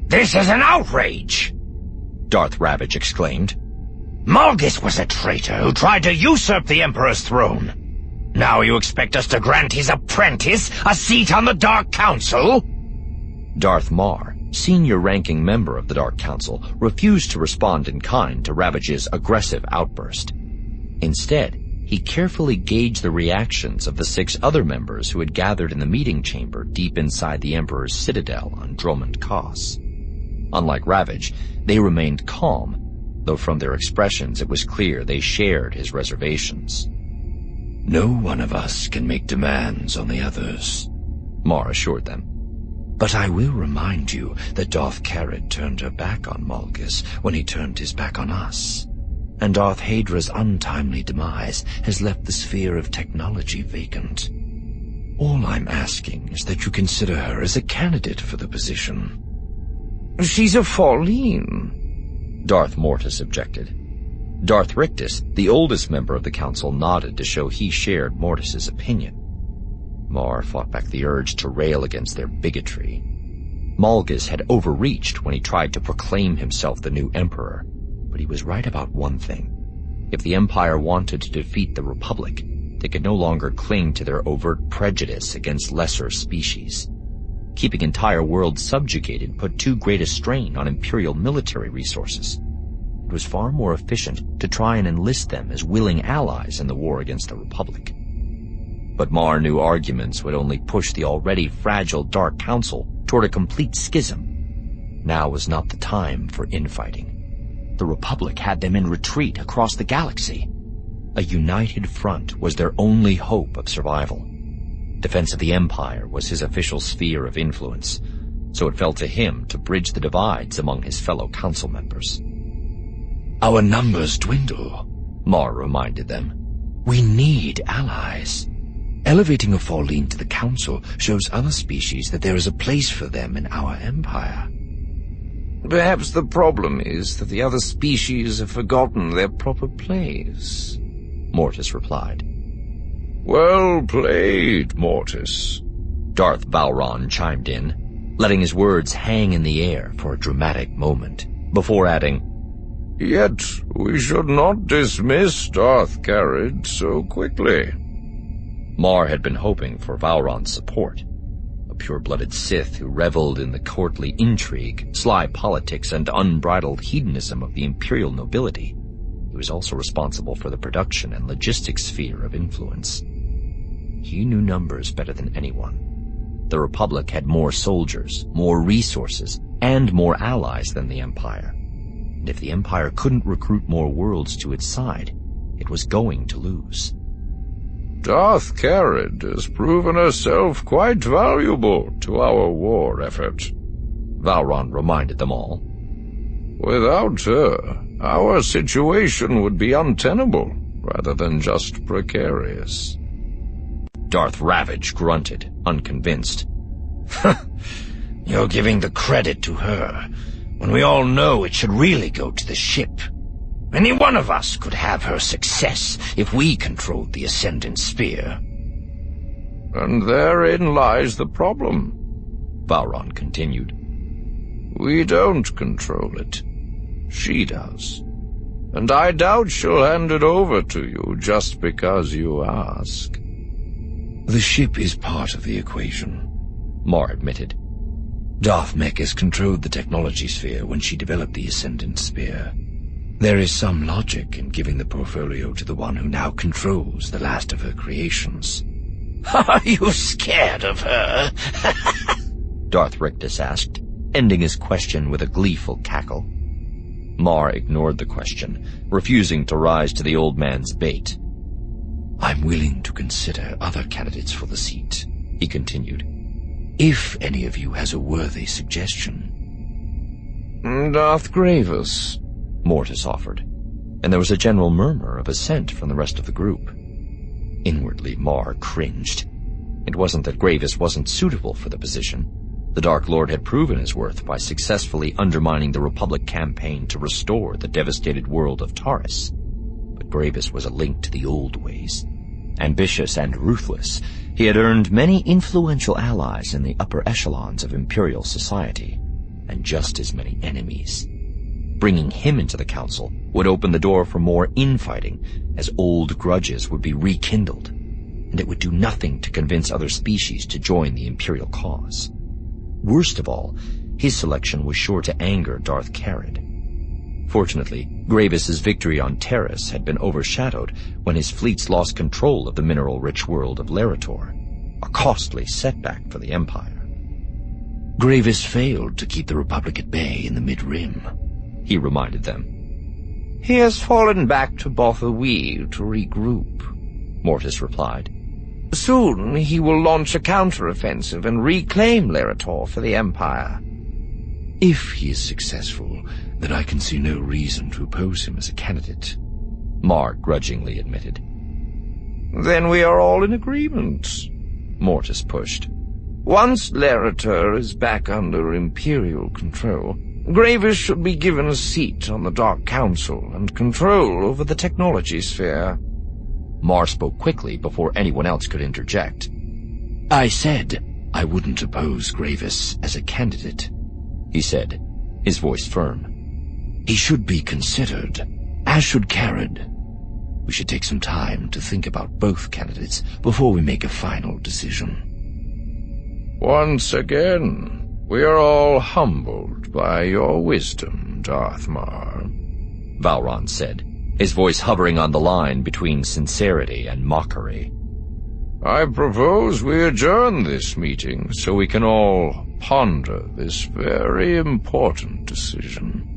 "This is an outrage!" Darth Ravage exclaimed. "Malgus was a traitor who tried to usurp the Emperor's throne. Now you expect us to grant his apprentice a seat on the Dark Council?" Darth Marr, senior-ranking member of the Dark Council, refused to respond in kind to Ravage's aggressive outburst. Instead, he carefully gauged the reactions of the 6 other members who had gathered in the meeting chamber deep inside the Emperor's citadel on Dromund Kaas. Unlike Ravage, they remained calm, though from their expressions it was clear they shared his reservations. "No one of us can make demands on the others," Marr assured them. "But I will remind you that Darth Karrid turned her back on Malgus when he turned his back on us. And Darth Hadra's untimely demise has left the sphere of technology vacant. All I'm asking is that you consider her as a candidate for the position." "She's a Falleen," Darth Mortis objected. Darth Rictus, the oldest member of the council, nodded to show he shared Mortis's opinion. Marr fought back the urge to rail against their bigotry. Malgus had overreached when he tried to proclaim himself the new emperor, but he was right about one thing. If the Empire wanted to defeat the Republic, they could no longer cling to their overt prejudice against lesser species. Keeping entire worlds subjugated put too great a strain on Imperial military resources. It was far more efficient to try and enlist them as willing allies in the war against the Republic. But Marr knew arguments would only push the already fragile Dark Council toward a complete schism. Now was not the time for infighting. The Republic had them in retreat across the galaxy. A united front was their only hope of survival. Defense of the Empire was his official sphere of influence, so it fell to him to bridge the divides among his fellow council members. "Our numbers dwindle," Marr reminded them. "We need allies. Elevating a Falleen to the Council shows other species that there is a place for them in our Empire." "Perhaps the problem is that the other species have forgotten their proper place," Mortis replied. "Well played, Mortis," Darth Vowrawn chimed in, letting his words hang in the air for a dramatic moment, before adding, "Yet we should not dismiss Darth Karrid so quickly." Marr had been hoping for Vowrawn's support. A pure-blooded Sith who reveled in the courtly intrigue, sly politics, and unbridled hedonism of the Imperial nobility, he was also responsible for the production and logistics sphere of influence. He knew numbers better than anyone. The Republic had more soldiers, more resources, and more allies than the Empire. And if the Empire couldn't recruit more worlds to its side, it was going to lose. "Darth Karrid has proven herself quite valuable to our war effort," Vowrawn reminded them all. "Without her, our situation would be untenable rather than just precarious." Darth Ravage grunted, unconvinced. "You're giving the credit to her, when we all know it should really go to the ship. Any one of us could have her success if we controlled the Ascendant Spear." "And therein lies the problem," Vowrawn continued. "We don't control it. She does. And I doubt she'll hand it over to you just because you ask." "The ship is part of the equation," Marr admitted. "Darth Mech controlled the technology sphere when she developed the Ascendant Spear. There is some logic in giving the portfolio to the one who now controls the last of her creations." "Are you scared of her?" Darth Rictus asked, ending his question with a gleeful cackle. Marr ignored the question, refusing to rise to the old man's bait. "I'm willing to consider other candidates for the seat," he continued, "if any of you has a worthy suggestion." "Darth Grievous," Mortis offered, and there was a general murmur of assent from the rest of the group. Inwardly, Marr cringed. It wasn't that Grievous wasn't suitable for the position. The Dark Lord had proven his worth by successfully undermining the Republic campaign to restore the devastated world of Taris. But Grievous was a link to the old ways. Ambitious and ruthless, he had earned many influential allies in the upper echelons of Imperial society. and just as many enemies. Bringing him into the council would open the door for more infighting, as old grudges would be rekindled, and it would do nothing to convince other species to join the Imperial cause. Worst of all, his selection was sure to anger Darth Karrid. Fortunately, Gravis's victory on Terrace had been overshadowed when his fleets lost control of the mineral-rich world of Lerator, a costly setback for the Empire. Gravis failed to keep the Republic at bay in the Mid-Rim, he reminded them. He has fallen back to Botha Weed to regroup, Mortis replied. Soon he will launch a counter-offensive and reclaim Lerator for the Empire. If he is successful, then I can see no reason to oppose him as a candidate, Marr grudgingly admitted. Then we are all in agreement, Mortis pushed. Once Lerator is back under Imperial control, Gravis should be given a seat on the Dark Council and control over the technology sphere. Marr spoke quickly before anyone else could interject. I said I wouldn't oppose Gravis as a candidate, he said, his voice firm. He should be considered, as should Karrid. We should take some time to think about both candidates before we make a final decision. Once again, we are all humbled by your wisdom, Darth Marr, Vowrawn said, his voice hovering on the line between sincerity and mockery. I propose we adjourn this meeting so we can all ponder this very important decision.